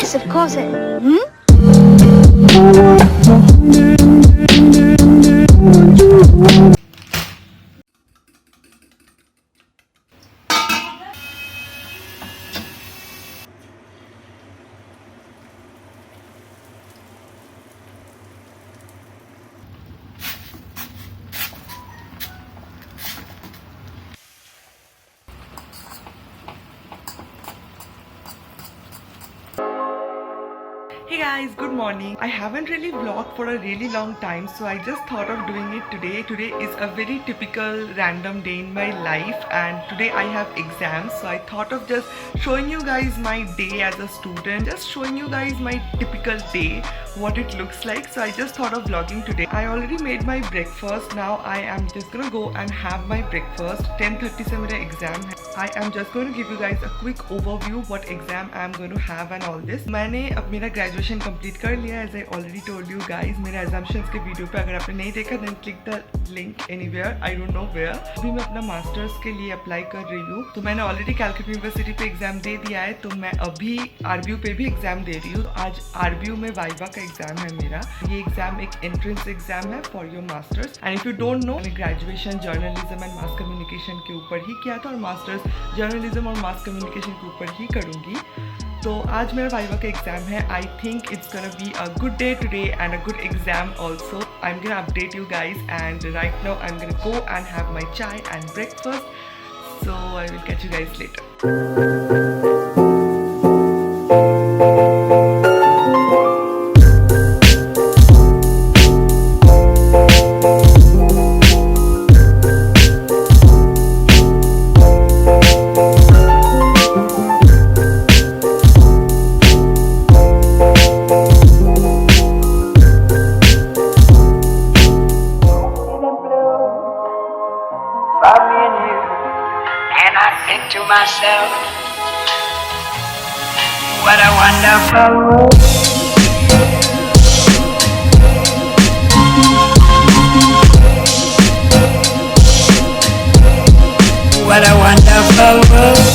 Yes, of course it. Hmm? Hey guys, good morning. I haven't really vlogged for a really long time, so I just thought of doing it today. Today is a very typical random day in my life, and today I have exams, so I thought of just showing you guys my day as a student, just showing you guys my typical day, what it looks like. So I just thought of vlogging today. I already made my breakfast. Now I am just gonna go and have my breakfast. 10:30 से मेरा exam है. I am just going to give you guys a quick overview what exam I am going to have and all this. मैंने अब मेरा graduation complete कर लिया, as I already told you guys. मेरे assumptions के video पे अगर आपने नहीं देखा then click the link anywhere, I don't know where. अभी मैं अपना मास्टर्स के लिए अप्लाई कर रही हूँ. तो मैंने ऑलरेडी कैलकटा यूनिवर्सिटी पे एग्जाम दे दिया है, तो मैं अभी आरबीयू पे भी एग्जाम दे रही हूँ. तो आज आरबीयू में वाइवा का एग्जाम है मेरा. ये एग्जाम एक एंट्रेंस एग्जाम है for your masters. And if you don't know, मैंने graduation journalism and mass communication के ऊपर ही किया था और मास्टर्स जर्नलिज्म और मास कम्युनिकेशन के ऊपर ही करूँगी. तो आज मेरा वाइवा का एग्जाम है. I think it's gonna be a good day today and a good exam also. I am gonna update you guys and right now I am gonna go and have my chai and breakfast. So I will catch you guys later. To myself, what a wonderful world. What a wonderful world.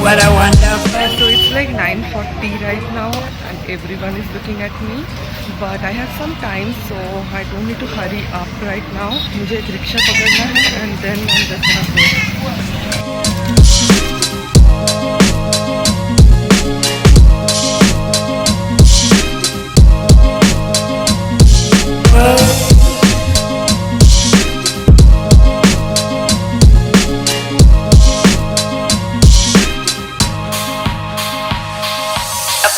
What a wonderful. So it's like 9:40 right now and everyone is looking at me, but I have some time, so I don't need to hurry up right now. मुझे एक rickshaw पकड़ना है and then I'm just gonna go.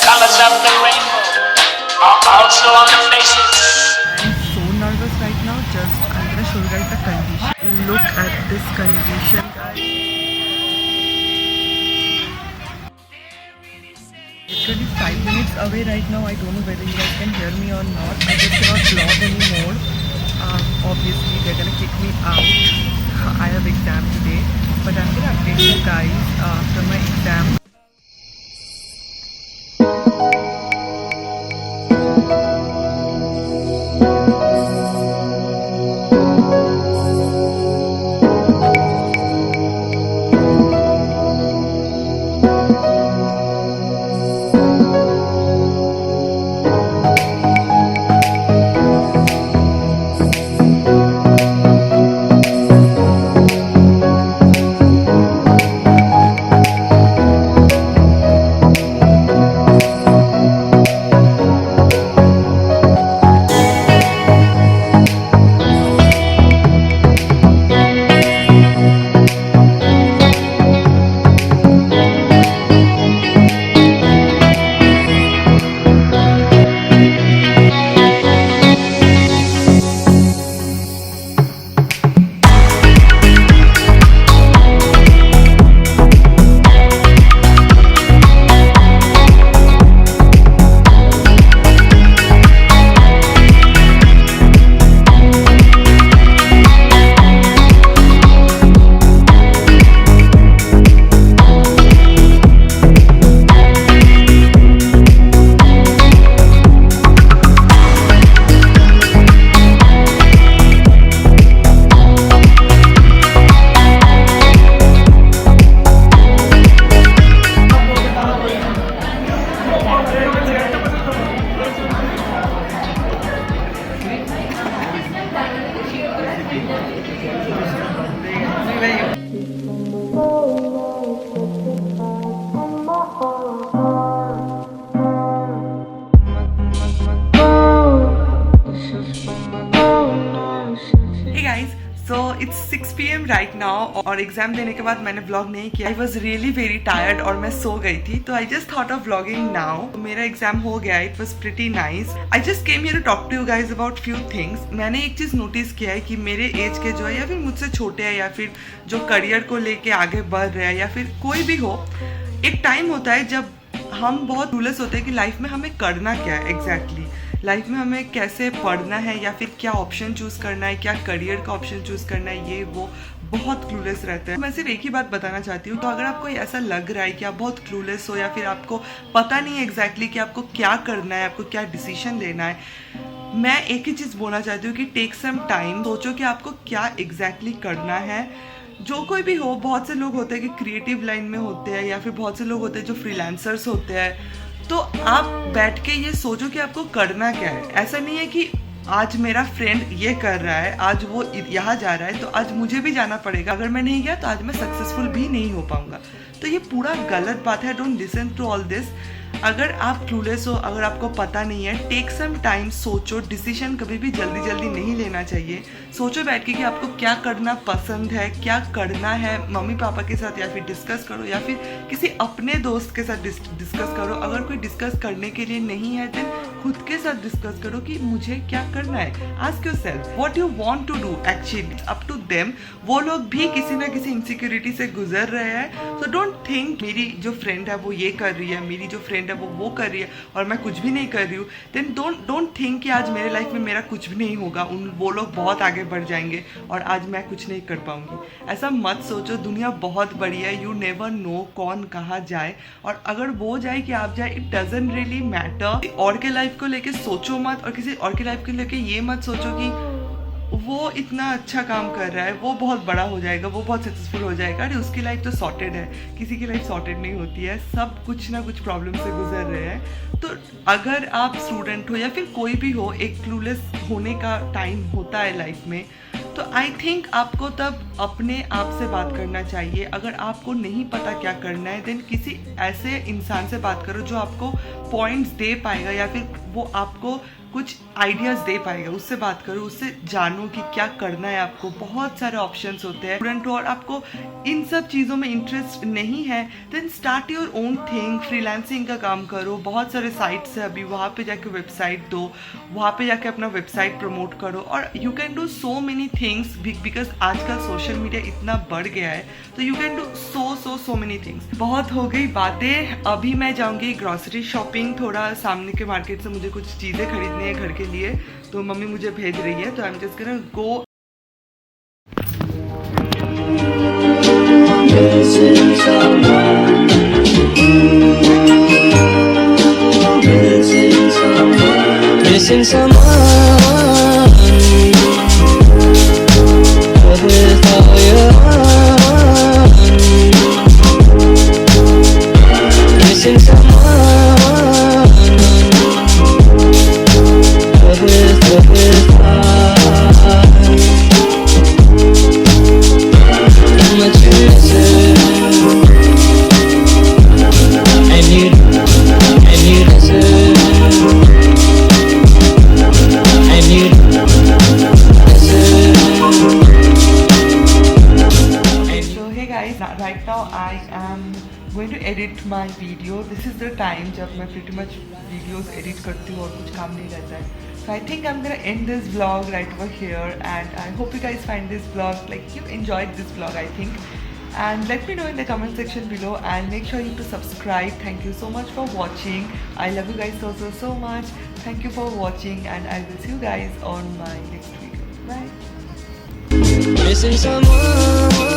Colors of the rainbow are also on the faces. I'm so nervous right now. Just I'm gonna show you guys the condition. Look at this condition, guys. Literally 5 minutes away right now. I don't know whether you guys can hear me or not. I just cannot vlog anymore. Obviously they're gonna kick me out. I have exam today, but I'm gonna update you guys after my exam. PM right now और exam देने के बाद मैंने vlog नहीं किया। I was really very tired और मैं सो गई थी, तो I just thought of vlogging now. मेरा एग्जाम हो गया, it was pretty nice. I just came here to talk to you guys about few things. मैंने एक चीज नोटिस किया है कि मेरे एज के जो है या फिर मुझसे छोटे हैं या फिर जो करियर को लेके आगे बढ़ रहे हैं या फिर कोई भी हो, एक टाइम होता है जब हम बहुत क्लूलेस होते हैं कि लाइफ में हमें करना क्या है एग्जैक्टली लाइफ में हमें कैसे पढ़ना है या फिर क्या ऑप्शन चूज़ करना है, क्या करियर का ऑप्शन चूज़ करना है, ये वो बहुत क्लूलेस रहता है। मैं सिर्फ एक ही बात बताना चाहती हूँ, तो अगर आपको ऐसा लग रहा है कि आप बहुत क्लूलेस हो या फिर आपको पता नहीं है एग्जैक्टली कि आपको क्या करना है, आपको क्या डिसीजन लेना है, मैं एक ही चीज़ बोलना चाहती हूँ कि टेक सम टाइम, सोचो कि आपको क्या एग्जैक्टली करना है। जो कोई भी हो, बहुत से लोग होते हैं कि क्रिएटिव लाइन में होते हैं या फिर बहुत से लोग होते हैं जो फ्रीलांसर्स होते हैं, तो आप बैठ के ये सोचो कि आपको करना क्या है। ऐसा नहीं है कि आज मेरा फ्रेंड ये कर रहा है, आज वो यहाँ जा रहा है, तो आज मुझे भी जाना पड़ेगा, अगर मैं नहीं गया तो आज मैं सक्सेसफुल भी नहीं हो पाऊंगा। तो ये पूरा गलत बात है। Don't listen to all this. अगर आप क्लूलेस हो, अगर आपको पता नहीं है, टेक सम टाइम, सोचो। डिसीजन कभी भी जल्दी जल्दी नहीं लेना चाहिए। सोचो बैठ के कि आपको क्या करना पसंद है, क्या करना है। मम्मी पापा के साथ या फिर डिस्कस करो या फिर किसी अपने दोस्त के साथ डिस्कस करो। अगर कोई डिस्कस करने के लिए नहीं है देन खुद के साथ डिस्कस करो कि मुझे क्या करना है। Ask yourself what you want to do, actually up to them. वो लोग भी किसी ना किसी इनसिक्योरिटी से गुजर रहे हैं, सो डोंट थिंक मेरी जो फ्रेंड है वो ये कर रही है, मेरी जो फ्रेंड है वो कर रही है और मैं कुछ भी नहीं कर रही हूँ। देन डोंट थिंक कि आज मेरे लाइफ में मेरा कुछ भी नहीं होगा, वो लोग बहुत आगे बढ़ जाएंगे और आज मैं कुछ नहीं कर पाऊंगी। ऐसा मत सोचो। दुनिया बहुत बड़ी है, यू नेवर नो कौन कहाँ जाए, और अगर वो जाए कि आप जाए, इट डजंट रियली मैटर। और के लाइफ को लेके सोचो मत, और किसी और के लाइफ को लेके ये मत सोचो कि वो इतना अच्छा काम कर रहा है, वो बहुत बड़ा हो जाएगा, वो बहुत सक्सेसफुल हो जाएगा। अरे उसकी लाइफ तो सॉर्टेड है, किसी की लाइफ सॉर्टेड नहीं होती है। सब कुछ ना कुछ प्रॉब्लम से गुजर रहे हैं। तो अगर आप स्टूडेंट हो या फिर कोई भी हो, एक क्लूलेस होने का टाइम होता है लाइफ में, तो आई थिंक आपको तब अपने आप से बात करना चाहिए। अगर आपको नहीं पता क्या करना है देन किसी ऐसे इंसान से बात करो जो आपको पॉइंट्स दे पाएगा या फिर वो आपको कुछ आइडियाज़ दे पाएगा। उससे बात करो, उससे जानो कि क्या करना है आपको। बहुत सारे ऑप्शंस होते हैं। स्टूडेंट हो और आपको इन सब चीज़ों में इंटरेस्ट नहीं है then start your own thing. Freelancing का काम करो, बहुत सारे साइट्स है अभी, वहाँ पे जाके वेबसाइट दो, वहाँ पे जाके अपना वेबसाइट प्रमोट करो, और you can do so many things because आजकल सोशल मीडिया इतना बढ़ गया है, तो you can do so many things. बहुत हो गई बातें, अभी मैं जाऊँगी ग्रॉसरी शॉपिंग, थोड़ा सामने के मार्केट से मुझे कुछ चीज़ें खरीदनी है घर के लिए, तो मम्मी मुझे भेज रही है, तो I am just gonna go. Missing someone with all your heart. Missing someone with heart. How much you missing? And you listen. Right now I am going to edit my video. This is the time जब मैं pretty much videos edit करती हूँ और कुछ काम नहीं रहता है. So I think I'm gonna end this vlog right over here, and I hope you guys find this vlog, like you enjoyed this vlog, I think. And let me know in the comment section below, and make sure you to subscribe. Thank you so much for watching. I love you guys so much. Thank you for watching, and I will see you guys on my next video. Bye. Missing someone.